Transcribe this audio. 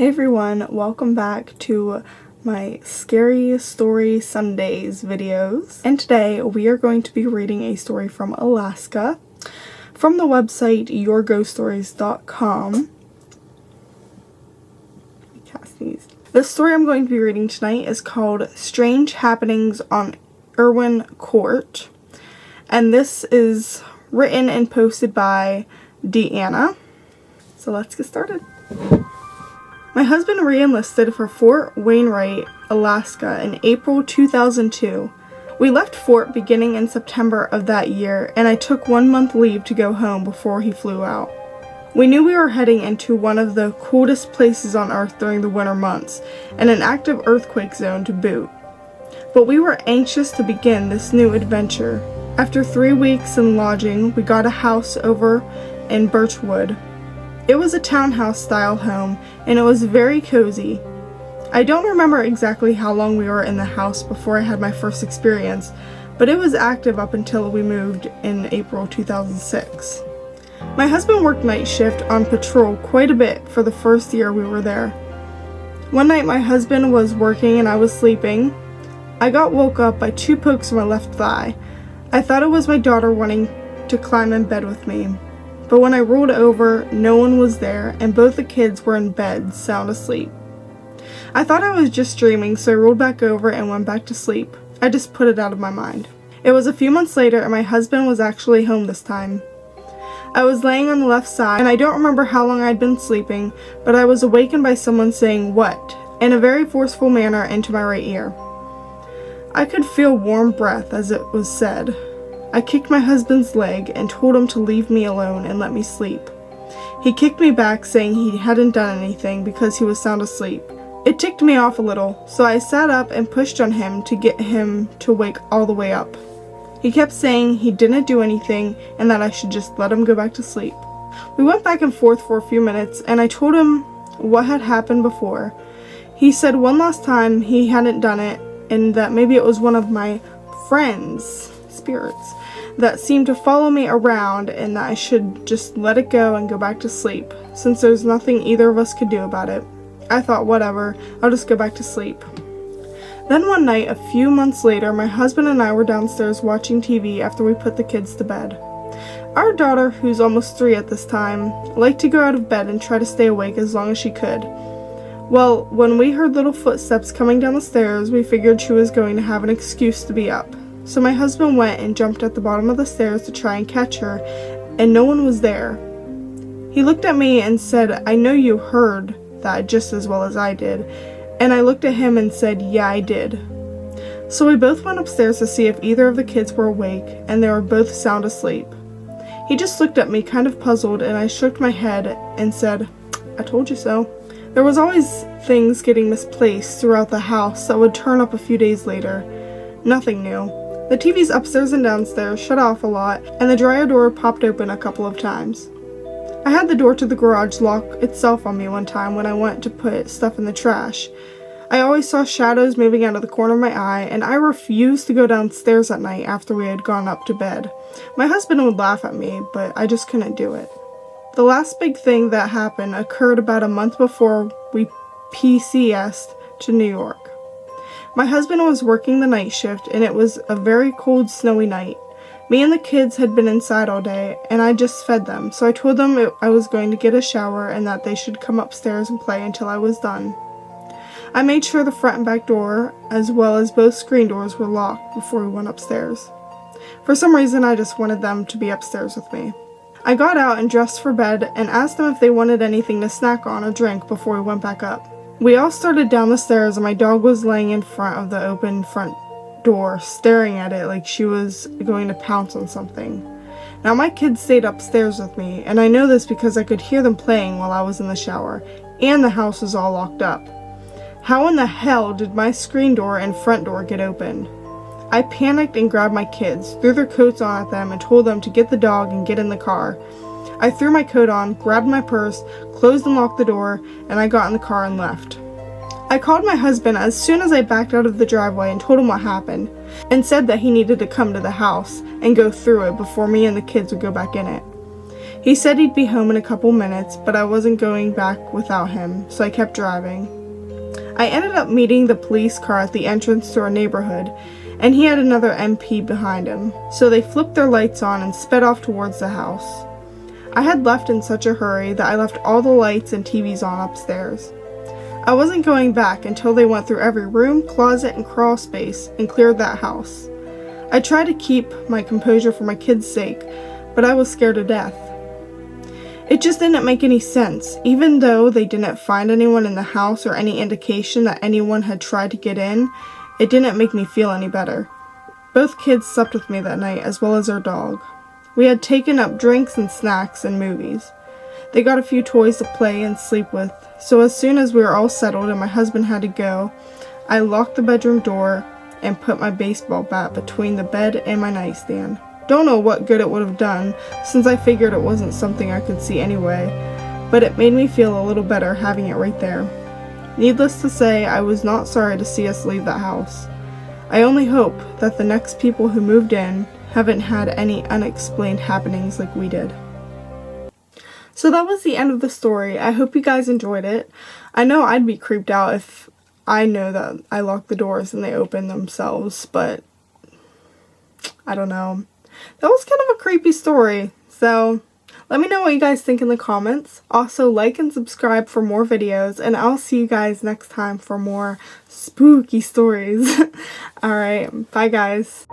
Hey everyone, welcome back to my Scary Story Sundays videos. And today we are going to be reading a story from Alaska from the website yourghoststories.com. The story I'm going to be reading tonight is called Strange Happenings on Irwin Court, and this is written and posted by Deanna. So let's get started. My husband re-enlisted for Fort Wainwright, Alaska in April 2002. We left Fort beginning in September of that year, and I took 1 month leave to go home before he flew out. We knew we were heading into one of the coldest places on Earth during the winter months, and an active earthquake zone to boot. But we were anxious to begin this new adventure. After 3 weeks in lodging, we got a house over in Birchwood. It was a townhouse-style home, and it was very cozy. I don't remember exactly how long we were in the house before I had my first experience, but it was active up until we moved in April 2006. My husband worked night shift on patrol quite a bit for the first year we were there. One night my husband was working and I was sleeping. I got woke up by 2 pokes on my left thigh. I thought it was my daughter wanting to climb in bed with me. But when I rolled over, no one was there, and both the kids were in bed, sound asleep. I thought I was just dreaming, so I rolled back over and went back to sleep. I just put it out of my mind. It was a few months later, and my husband was actually home this time. I was laying on the left side, and I don't remember how long I'd been sleeping, but I was awakened by someone saying, "What?" in a very forceful manner into my right ear. I could feel warm breath as it was said. I kicked my husband's leg and told him to leave me alone and let me sleep. He kicked me back, saying he hadn't done anything because he was sound asleep. It ticked me off a little, so I sat up and pushed on him to get him to wake all the way up. He kept saying he didn't do anything and that I should just let him go back to sleep. We went back and forth for a few minutes, and I told him what had happened before. He said one last time he hadn't done it, and that maybe it was one of my friends' spirits that seemed to follow me around, and that I should just let it go and go back to sleep, since there's nothing either of us could do about it. I thought, whatever, I'll just go back to sleep. Then one night, a few months later, my husband and I were downstairs watching TV after we put the kids to bed. Our daughter, who's almost 3 at this time, liked to go out of bed and try to stay awake as long as she could. Well, when we heard little footsteps coming down the stairs, we figured she was going to have an excuse to be up. So my husband went and jumped at the bottom of the stairs to try and catch her, and no one was there. He looked at me and said, "I know you heard that just as well as I did." And I looked at him and said, "Yeah, I did." So we both went upstairs to see if either of the kids were awake, and they were both sound asleep. He just looked at me kind of puzzled, and I shook my head and said, "I told you so." There was always things getting misplaced throughout the house that would turn up a few days later. Nothing new. The TVs upstairs and downstairs shut off a lot, and the dryer door popped open a couple of times. I had the door to the garage lock itself on me one time when I went to put stuff in the trash. I always saw shadows moving out of the corner of my eye, and I refused to go downstairs at night after we had gone up to bed. My husband would laugh at me, but I just couldn't do it. The last big thing that happened occurred about a month before we PCS'd to New York. My husband was working the night shift, and it was a very cold, snowy night. Me and the kids had been inside all day, and I just fed them, so I told them I was going to get a shower and that they should come upstairs and play until I was done. I made sure the front and back door, as well as both screen doors, were locked before we went upstairs. For some reason, I just wanted them to be upstairs with me. I got out and dressed for bed and asked them if they wanted anything to snack on or drink before we went back up. We all started down the stairs, and my dog was laying in front of the open front door, staring at it like she was going to pounce on something. Now my kids stayed upstairs with me, and I know this because I could hear them playing while I was in the shower, and the house was all locked up. How in the hell did my screen door and front door get open? I panicked and grabbed my kids, threw their coats on at them, and told them to get the dog and get in the car. I threw my coat on, grabbed my purse, closed and locked the door, and I got in the car and left. I called my husband as soon as I backed out of the driveway and told him what happened, and said that he needed to come to the house and go through it before me and the kids would go back in it. He said he'd be home in a couple minutes, but I wasn't going back without him, so I kept driving. I ended up meeting the police car at the entrance to our neighborhood, and he had another MP behind him, so they flipped their lights on and sped off towards the house. I had left in such a hurry that I left all the lights and TVs on upstairs. I wasn't going back until they went through every room, closet, and crawl space and cleared that house. I tried to keep my composure for my kids' sake, but I was scared to death. It just didn't make any sense. Even though they didn't find anyone in the house or any indication that anyone had tried to get in, it didn't make me feel any better. Both kids slept with me that night, as well as our dog. We had taken up drinks and snacks and movies. They got a few toys to play and sleep with, so as soon as we were all settled and my husband had to go, I locked the bedroom door and put my baseball bat between the bed and my nightstand. Don't know what good it would have done, since I figured it wasn't something I could see anyway, but it made me feel a little better having it right there. Needless to say, I was not sorry to see us leave that house. I only hope that the next people who moved in haven't had any unexplained happenings like we did. So that was the end of the story. I hope you guys enjoyed it. I know I'd be creeped out if I know that I locked the doors and they open themselves, but I don't know. That was kind of a creepy story, so let me know what you guys think in the comments. Also, like and subscribe for more videos, and I'll see you guys next time for more spooky stories. Alright, bye guys.